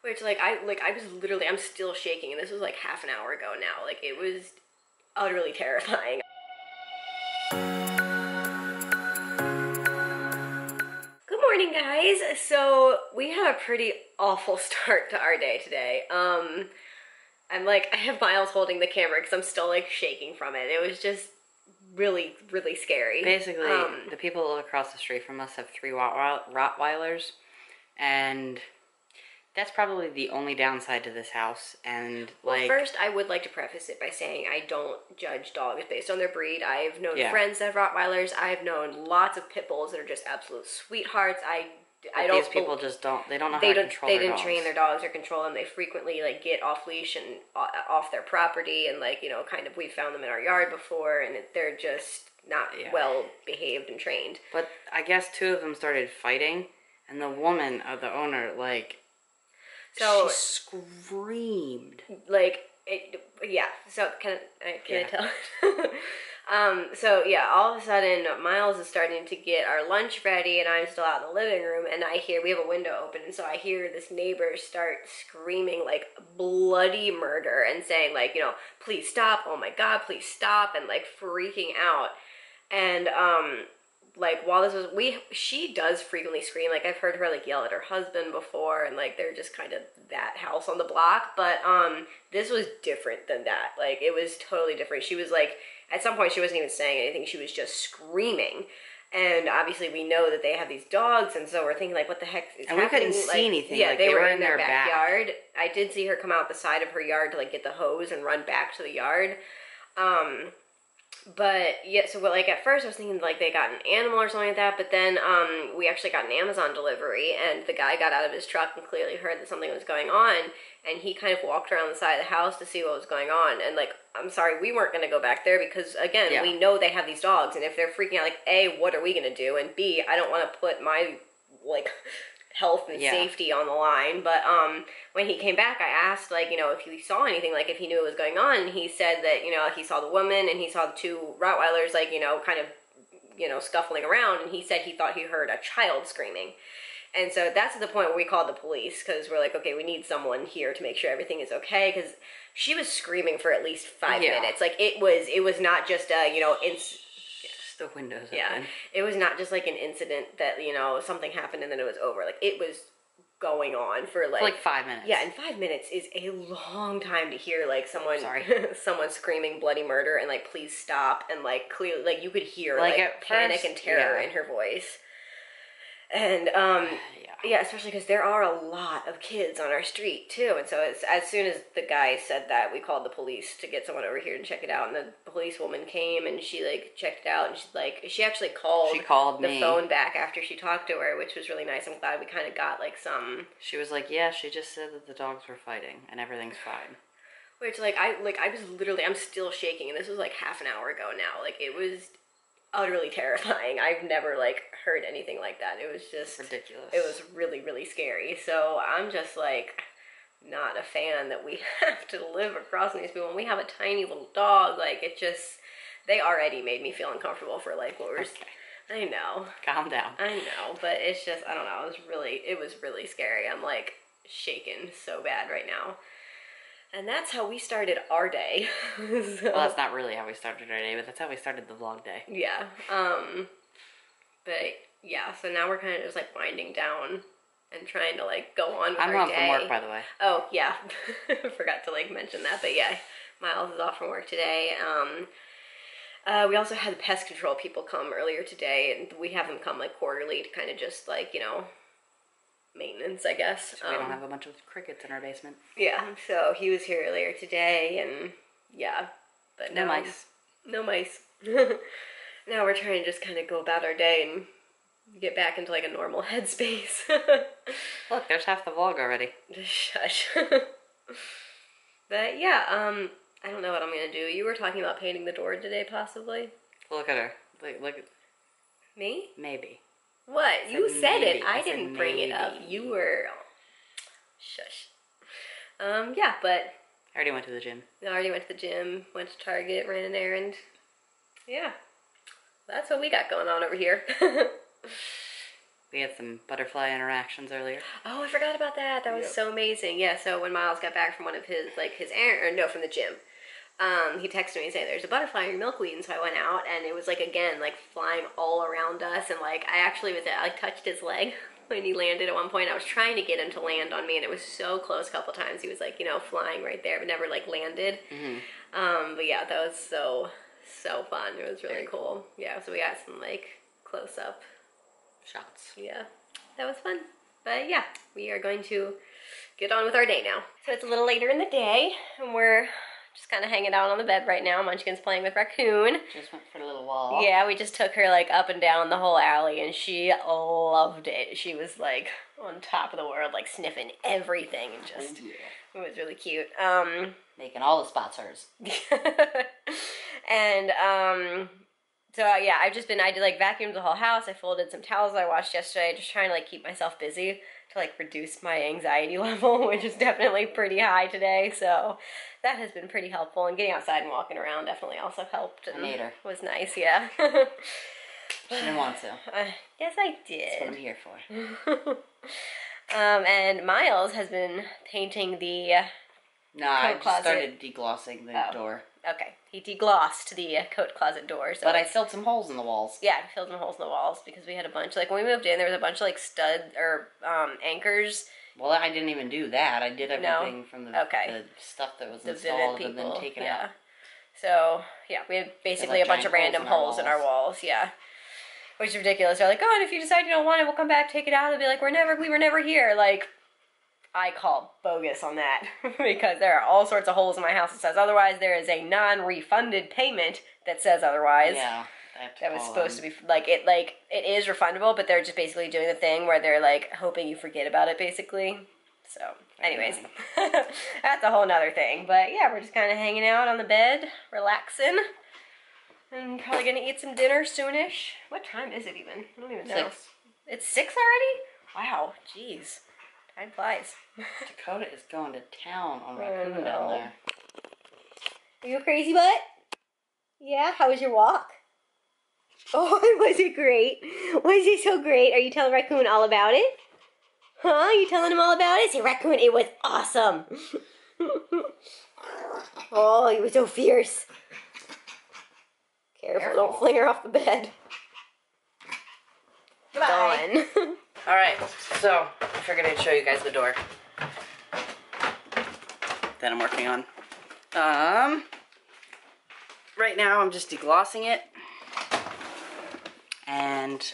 Which, I'm still shaking, and this was like half an hour ago now. Like, it was utterly terrifying. Good morning, guys. So, we had a pretty awful start to our day today. I have Miles holding the camera because I'm still, like, shaking from it. It was just really, really scary. Basically, the people across the street from us have 3 Rottweilers, and that's probably the only downside to this house. And well, first, I would like to preface it by saying I don't judge dogs based on their breed. I've known friends that have Rottweilers. I've known lots of pit bulls that are just absolute sweethearts. These people just don't. They don't know how to control their dogs. They didn't train their dogs or control them. They frequently get off leash and off their property, and we found them in our yard before, and they're just not well behaved and trained. But I guess 2 of them started fighting, and the woman, the owner, she screamed. So can I tell? All of a sudden, Miles is starting to get our lunch ready, and I'm still out in the living room, and we have a window open, and so I hear this neighbor start screaming, like, bloody murder, and saying, please stop, oh my god, please stop, and, freaking out. And, while this was, she does frequently scream. I've heard her, yell at her husband before, and, they're just kind of that house on the block, but, this was different than that. It was totally different. She was, at some point, she wasn't even saying anything. She was just screaming. And obviously, we know that they have these dogs, and so we're thinking, what the heck is happening? And we couldn't see anything. Yeah, they were in their backyard. I did see her come out the side of her yard to, get the hose and run back to the yard. At first I was thinking, they got an animal or something like that, but then, we actually got an Amazon delivery, and the guy got out of his truck and clearly heard that something was going on, and he kind of walked around the side of the house to see what was going on, and, I'm sorry, we weren't gonna go back there because, again, we know they have these dogs, and if they're freaking out, A, what are we gonna do, and B, I don't want to put my, health and safety on the line. But when he came back, I asked if he saw anything, if he knew what was going on, and he said that he saw the woman and he saw the 2 Rottweilers kind of scuffling around, and he said he thought he heard a child screaming. And so that's the point where we called the police, because we're okay, we need someone here to make sure everything is okay, because she was screaming for at least 5 minutes. It was not just the windows open. Yeah, it was not just an incident that something happened and then it was over. It was going on for 5 minutes. Yeah, and 5 minutes is a long time to hear someone someone screaming bloody murder and please stop, and clearly you could hear panic and terror in her voice. And especially because there are a lot of kids on our street too, and so as soon as the guy said that, we called the police to get someone over here and check it out, and the policewoman came and she checked it out, and she actually called the phone back after she talked to her, which was really nice. I'm glad we kind of got some. She was she just said that the dogs were fighting and everything's fine. Which I'm still shaking, and this was half an hour ago now. It was utterly terrifying. I've never heard anything like that. It was just ridiculous. It was really, really scary. So I'm just not a fan that we have to live across from these people. And we have a tiny little dog. They already made me feel uncomfortable for what we're. Okay. I know. Calm down. I know, but it's just, I don't know. It was really scary. I'm shaking so bad right now. And that's how we started our day. So. Well, that's not really how we started our day, but that's how we started the vlog day. Yeah. So now we're kind of just winding down and trying to go on with our day. I'm home from work, by the way. Oh, yeah. Forgot to mention that, but yeah, Miles is off from work today. We also had the pest control people come earlier today, and we have them come quarterly to kind of just maintenance, I guess. So we don't have a bunch of crickets in our basement. Yeah, so he was here earlier today, and yeah, but no mice. No mice. Now we're trying to just kind of go about our day and get back into a normal headspace. Look, there's half the vlog already. Shush. But yeah, I don't know what I'm gonna do. You were talking about painting the door today, possibly? Look at her. Look at me? Maybe. What? You said it. I didn't bring it up. You were... Shush. Yeah, but... I already went to the gym. Went to Target, ran an errand. Yeah. That's what we got going on over here. We had some butterfly interactions earlier. Oh, I forgot about that. That was so amazing. Yeah, so when Miles got back from one of his, like, his errand, or no, from the gym, he texted me and said, there's a butterfly in your milkweed, and so I went out, and it was, like, again, like, flying all around us, and, like, I actually was, I touched his leg when he landed at one point. I was trying to get him to land on me, and it was so close a couple times. He was, like, you know, flying right there, but never, like, landed. But yeah, that was so fun. It was really cool. Yeah, so we got some, like, close-up shots. Yeah, that was fun. But yeah, we are going to get on with our day now. So it's a little later in the day, and we're just kind of hanging out on the bed right now. Munchkin's playing with Raccoon. Just went for a little walk. Yeah, we just took her, like, up and down the whole alley, and she loved it. She was, like, on top of the world, like, sniffing everything, and just, it was really cute. Making all the spots hers. And, so, yeah, I did, like, vacuumed the whole house. I folded some towels I washed yesterday, just trying to, like, keep myself busy to, like, reduce my anxiety level, which is definitely pretty high today. So that has been pretty helpful. And getting outside and walking around definitely also helped. And I made her. Was nice, yeah. She didn't want to. Yes, I did. That's what I'm here for. And Miles has been painting the I coat just started deglossing the door. Okay, he deglossed the coat closet door. So but I filled some holes in the walls. Yeah, I filled some holes in the walls because we had a bunch. Like, when we moved in, there was a bunch of, like, stud or anchors. Well, I didn't even do that. I did everything from the stuff that was installed and then taken out. So, yeah, we had basically a bunch of random holes in our walls. Yeah. Which is ridiculous. They're like, oh, and if you decide you don't want it, we'll come back, take it out. They'll be like, we were never here. Like, I call bogus on that because there are all sorts of holes in my house that says otherwise. There is a non-refunded payment that says otherwise. Yeah, that was supposed to be it is refundable, but they're just basically doing the thing where they're like hoping you forget about it, basically. So, anyways, that's a whole nother thing. But yeah, we're just kind of hanging out on the bed, relaxing, and probably gonna eat some dinner soonish. What time is it even? I don't even know. 6. It's 6 already? Wow, jeez. Time flies. Dakota is going to town on Raccoon down there. Are you a crazy butt? Yeah? How was your walk? Oh, was it great? Was it so great? Are you telling Raccoon all about it? Huh? You telling him all about it? Say, Raccoon, it was awesome. Oh, he was so fierce. Careful, don't fling her off the bed. Bye. Gone. Alright, so I figured I'd show you guys the door that I'm working on. Right now I'm just deglossing it, and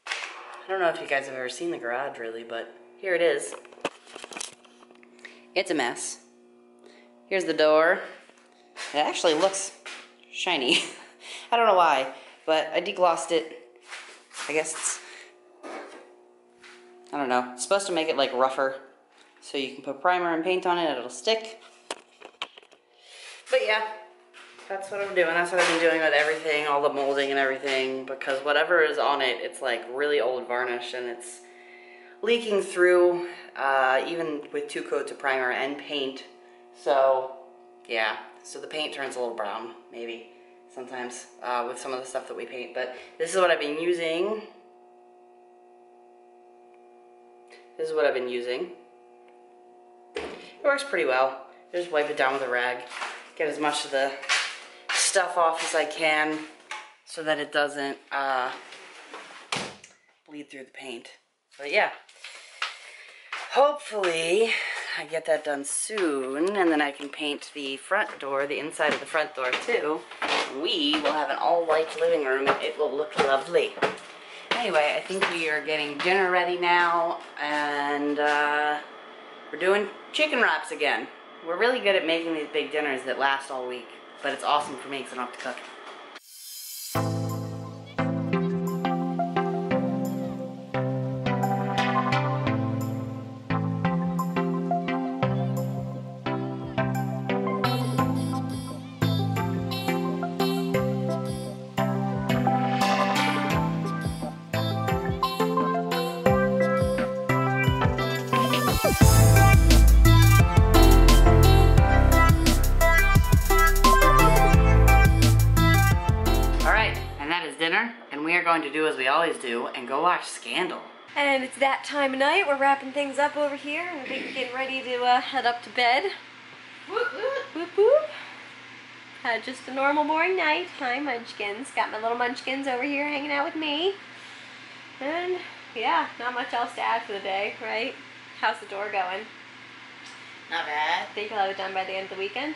I don't know if you guys have ever seen the garage really, but here it is. It's a mess. Here's the door. It actually looks shiny. I don't know why, but I deglossed it. I guess it's, I don't know, it's supposed to make it like rougher so you can put primer and paint on it and it'll stick. But yeah, that's what I'm doing. That's what I've been doing with everything, all the molding and everything, because whatever is on it, it's like really old varnish and it's leaking through, even with 2 coats of primer and paint. So yeah, so the paint turns a little brown, maybe, sometimes, with some of the stuff that we paint. But this is what I've been using. This is what I've been using. It works pretty well. Just wipe it down with a rag. Get as much of the stuff off as I can so that it doesn't bleed through the paint. But yeah, hopefully I get that done soon, and then I can paint the front door, the inside of the front door too. We will have an all-white living room and it will look lovely. Anyway, I think we are getting dinner ready now, and we're doing chicken wraps again. We're really good at making these big dinners that last all week, but it's awesome for me because I don't have to cook. Going to do as we always do and go watch Scandal. And it's that time of night. We're wrapping things up over here, and I think we're getting ready to head up to bed. Whoop, whoop. Whoop whoop. Had just a normal, boring night. Hi, Munchkins. Got my little Munchkins over here hanging out with me. And yeah, not much else to add for the day, right? How's the door going? Not bad. Think you'll have it done by the end of the weekend?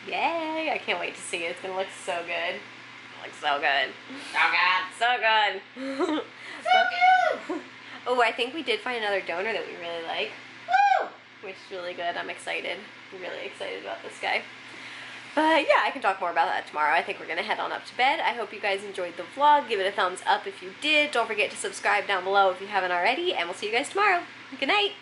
Yay! I can't wait to see it. It's gonna look so good. It looks so good. So good. So good. So good. Oh, I think we did find another donor that we really like. Woo! Which is really good. I'm excited. I'm really excited about this guy. But yeah, I can talk more about that tomorrow. I think we're going to head on up to bed. I hope you guys enjoyed the vlog. Give it a thumbs up if you did. Don't forget to subscribe down below if you haven't already. And we'll see you guys tomorrow. Good night.